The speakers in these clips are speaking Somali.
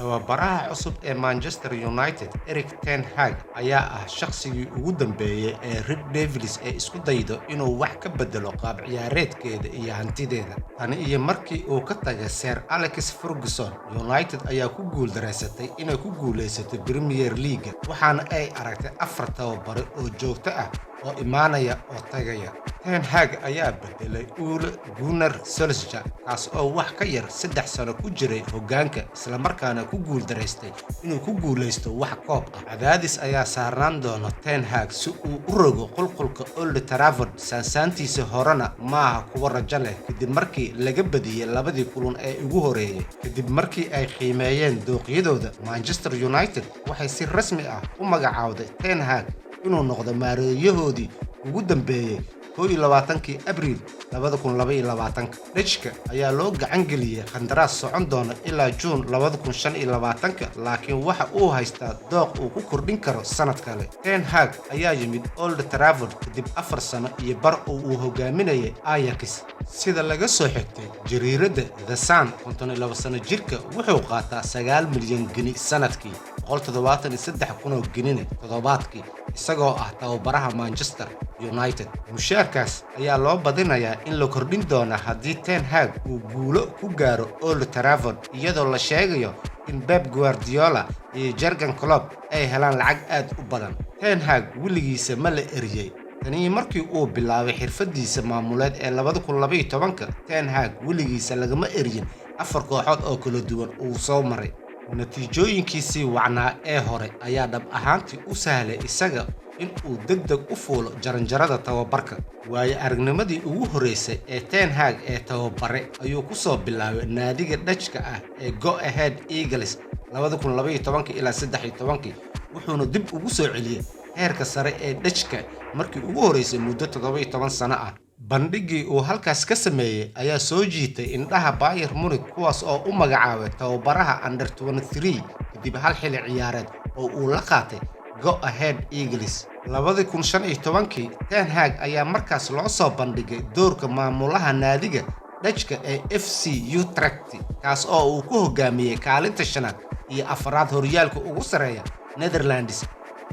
tababaraha cusub ee Manchester United Erik ten Hag ayaa ah shaqsigii ugu dambeeyay ee Red Devils ee isku daydo inuu wax ka bedelo qaab ciyaareedkeeda iyo hantideeda. Tani iyo markii uu ka tagay Sir Alex Ferguson, United ayaa ku guuldareysatay inay ku guuleysato Premier League, waxaana ay aragtay 4 tababare oo joogto ah oo imaanaya oo tagaya. Ten Hag ayaa bedelay Ole Gunnar Solskjaer, kaas oo wax ka yar 3 sano ku jiray hoggaanka isla markaana ku guuldareystay inuu ku guuleysto wax koob ah. Cadaadis ayaa saarnaan doona Ten Hag si uu u rogo qulqulka Old Trafford. Saansaantiisa horena maaha kuwa rajo leh kadib markii laga badiyay 2 kulan ee ugu horeeyay. Kadib markii ay qiimeeyeen dooqyadooda, Manchester United waxay si rasmi ah u magacaawday Ten Hag inuu noqdo maareeyahoodii ugu dambeeyay 21 Abriil 2022. Dutchka ayaa loo gacan geliyay qandaraas socon doona ilaa June 2025, laakiin waxa uu haystaa dooq uu ku kordhin karo sanad kale. Ten Hag ayaa yimid Old Trafford kadib 4 sano iyo bar oo uu hogaaminayay Ajax. Sida laga soo xigtay jariiradda The Sun, 52 sano jirka wuxuu qaataa 9 milyan gini sanadkii, 173 kun oo ginine toddobaadkii, isagoo ah tababaraha Manchester United. Mushaarkaas ayaa loo badinayaa in la kordhin doono haddii Ten Hag uu guulo ku gaaro Old Trafford, iyadoo la sheegayo in Pep Guardiola iyo Jurgen Klopp ay helaan lacag aad u badan. Ten Hag weligiisa ma la eriyay. Tani markii uu bilaabay xirfadiisa maamuleed ee 2012, Ten Hag weligiisa lagama eriyin 4 kooxood oo kala duwan uu soo maray. Natiijooyinkiisii wacnaa ee hore ayaa dhab ahaantii u sahlay isaga in uu degdeg u fuulo jaranjarada tababarka. Waayo aragnimadii ugu horeysay ee Ten Hag ee tababare ayuu ku soo bilaabay naadiga Dutchka ah ee Go Ahead Eagles 2012 ilaa 13, wuxuuna dib ugu soo celiyay heerka sare ee Dutchka markii ugu horeysay muddo 17 sano ah. Bandhigii uu halkaas ka sameeyay ayaa soo jiitay indhaha Bayern Munich, kuwaas oo u magacaabay tababaraha Under 23 kadib hal xilli ciyaareed oo uu la qaatay Go Ahead Eagles. 2015, Ten Hag ayaa markaas loo soo bandhigay doorka maamulaha naadiga Dutchka ee FC Utrecht, kaas oo uu ku hogaamiyay kaalinta 5 iyo 4aad horyaalka ugu sareeya Netherlands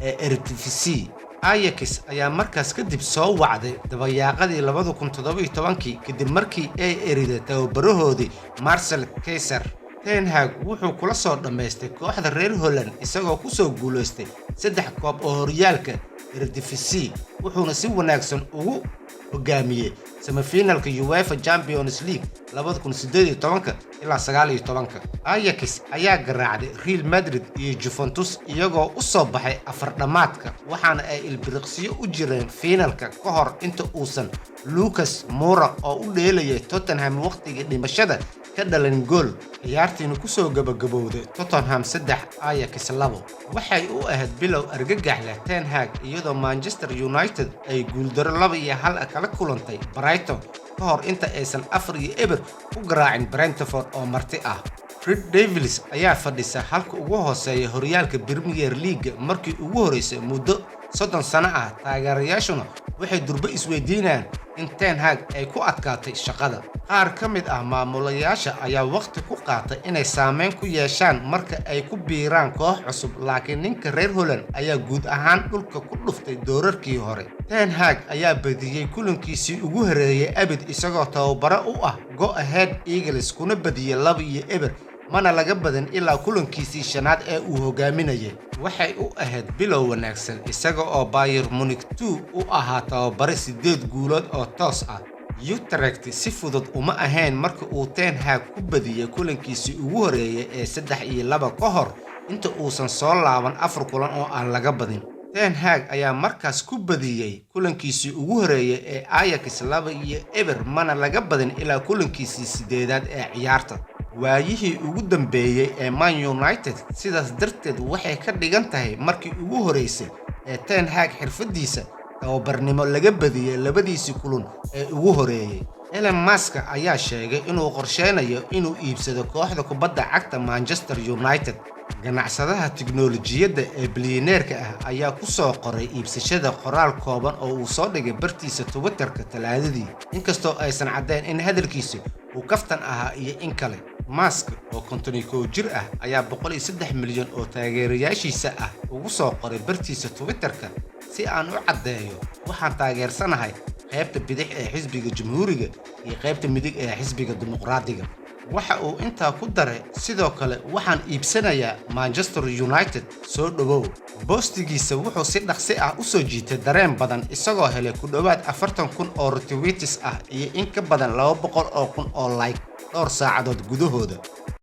ee Eredivisie. Ajax ayaa markaas kadib soo wacday dabayaaqadii 2017 kadib markii ay eriday tababarahoodii Marcel Keizer. Ten Hag wuxuu kula soo dhameystay kooxda reer Holland isagoo ku soo guuleystay 3 koob oo horyaalka Eredivisie, wuxuuna si wanaagsan ugu hogaamiyay semifinalka UEFA Champions League 2018 ilaa 19. Ajax ayaa garaacday Real Madrid iyo Juventus iyagoo u soo baxay 4-dhamaadka, waxaana ay ilbiriqsiyo u jireen finalka ka hor inta uusan Lucas Moura oo u dheelayay Tottenham waqtigii dhimashada ka dhalan gool. Ciyaartiina ku soo gabagabowday Tottenham 3 Ajax 2. waxay u ahayd bilow argagax leh Ten Hag, iyadoo Manchester United ay guuldaro 2-1 kala kulantay Brighton ka hor inta aysan 4-0 ku garaacin Brentford oo marti ah. Red Devils ayaa fadhisa halka ugu hooseeya horyaalka Premier League markii ugu horeysay muddo 30 sano ah. Taageerayaashuna waxay durba isweydiinayaan in Ten Hag ay ku adkaatay shaqada. Qaar ka mid ah maamulayaasha ayaa waqti ku qaatay inay saameyn ku yeeshaan marka ay ku biiraan koox cusub, laakiin ninka reer Holland ayaa guud ahaan dhulka ku dhuftay doorarkii hore. Ten Hag ayaa badiyay kulankiisii ugu horeeyay abid isagoo tababare u ah Go Ahead Eagles, kuna badiyay 2-0, mana laga badan ilaa kulankiisii 5aad ee uu hogaaminayay. Waxay u ahayd bilow wanaagsan isaga oo Bayern Munich 2 u ahaa tababare 8 guulood oo toos ah. Utrecht si fudud uma ahayn marka uu Ten Hag ku badiyay kulankiisii ugu horeeyay ee 3-2 ka hor inta uusan soo laaban 4 kulan oo aan laga badin. Ten Hag ayaa markaas ku badiyay kulankiisii ugu horeeyay ee Ajax 2-0, mana laga badin ilaa kulankiisii 8aad ee ciyaarta. Waayihii ugu dambeeyay ee Man United sidaas darteed waxay ka dhigan tahay markii ugu horeysay ee Ten Hag xirfadiisa tababarnimo laga badiyay 2diisii kulan ee ugu horeeyay. Elon Musk ayaa sheegay inuu qorsheynayo inuu iibsado kooxda kubadda cagta Manchester United. Ganacsadaha tiknoolajiyadda ee bilyaneerka ah ayaa ku soo qoray iibsashada qoraal kooban oo uu soo dhigay bartiisa Twitterka Talaadadii, inkastoo aysan caddayn in hadalkiisu uu kaftan ahaa iyo in kale. Musk oo 51 jir ah ayaa 103 milyan oo taageerayaashiisa ah ugu soo qoray bartiisa Twitterka si aan u caddeeyo waxaan taageersanahay qaybta bidix ee xisbiga Jamhuuriga iyo qaybta midig ee xisbiga Dimuqraadiga. waxa uu intaa ku daray sidoo kale waxaan iibsanayaa Manchester United soo dhawow. Boostigiisa wuxuu si dhaqsi ah u soo jiitay dareen badan isagoo helay ku dhawaad 40,000 oo retweets ah iyo in ka badan 200,000 oo like dhowr saacadood gudahooda.